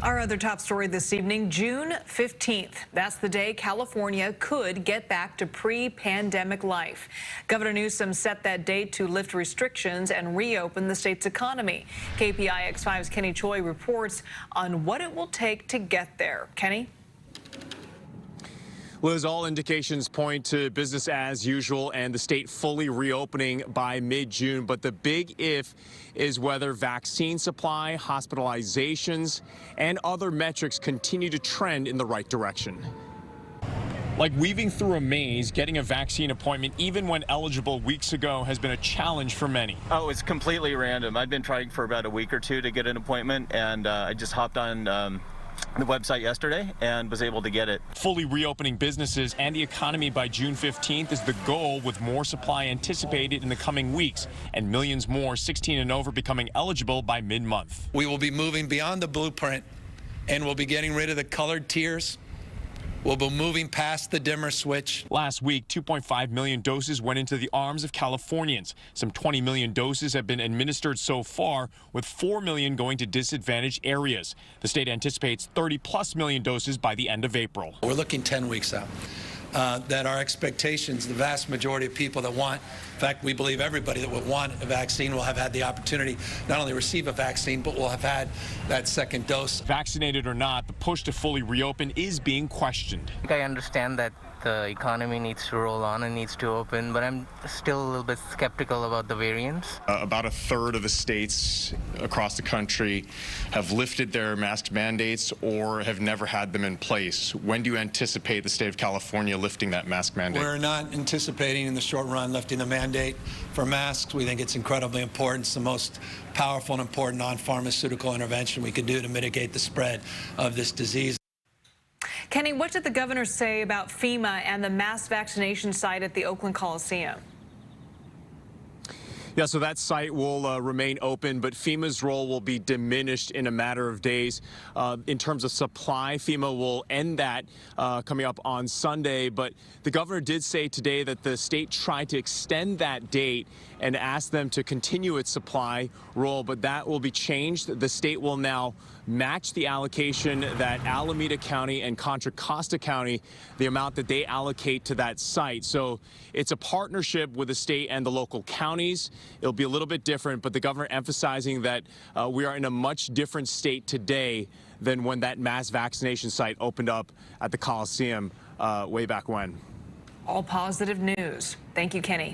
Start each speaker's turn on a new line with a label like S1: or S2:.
S1: Our other top story this evening, June 15th. That's the day California could get back to pre-pandemic life. Governor Newsom set that date to lift restrictions and reopen the state's economy. KPIX5's Kenny Choi reports on what it will take to get there. Kenny?
S2: Liz, all indications point to business as usual and the state fully reopening by mid-June. But the big if is whether vaccine supply, hospitalizations, and other metrics continue to trend in the right direction. Like weaving through a maze, getting a vaccine appointment, even when eligible weeks ago, has been a challenge for many.
S3: Oh, it's completely random. I've been trying for about a week or two to get an appointment, and I just hopped on the website yesterday and was able to get it.
S2: Fully reopening businesses and the economy by June 15th is the goal, with more supply anticipated in the coming weeks and millions more 16 and over becoming eligible by mid-month.
S4: We will be moving beyond the blueprint, and we'll be getting rid of the colored tiers. We'll be moving past the dimmer switch.
S2: Last week, 2.5 million doses went into the arms of Californians. Some 20 million doses have been administered so far, with 4 million going to disadvantaged areas. The state anticipates 30+ million doses by the end of April.
S4: We're looking 10 weeks out. That our expectations, the vast majority of people that want, in fact, we believe everybody that would want a vaccine will have had the opportunity not only receive a vaccine, but will have had that second dose.
S2: Vaccinated or not, the push to fully reopen is being questioned.
S5: I understand that the economy needs to roll on and needs to open, but I'm still a little bit skeptical about the variants.
S6: About a third of the states across the country have lifted their mask mandates or have never had them in place. When do you anticipate the state of California lifting that mask mandate?
S4: We're not anticipating in the short run lifting the mandate for masks. We think it's incredibly important. It's the most powerful and important non-pharmaceutical intervention we can do to mitigate the spread of this disease.
S1: Kenny, what did the governor say about FEMA and the mass vaccination site at the Oakland Coliseum?
S2: Yeah, so that site will remain open, but FEMA's role will be diminished in a matter of days. In terms of supply, FEMA will end that coming up on Sunday, but the governor did say today that the state tried to extend that date and asked them to continue its supply role, but that will be changed. The state will now match the allocation that Alameda County and Contra Costa County, the amount that they allocate to that site. So it's a partnership with the state and the local counties. It'll be a little bit different, but the governor emphasizing that we are in a much different state today than when that mass vaccination site opened up at the Coliseum way back when.
S1: All positive news. Thank you, Kenny.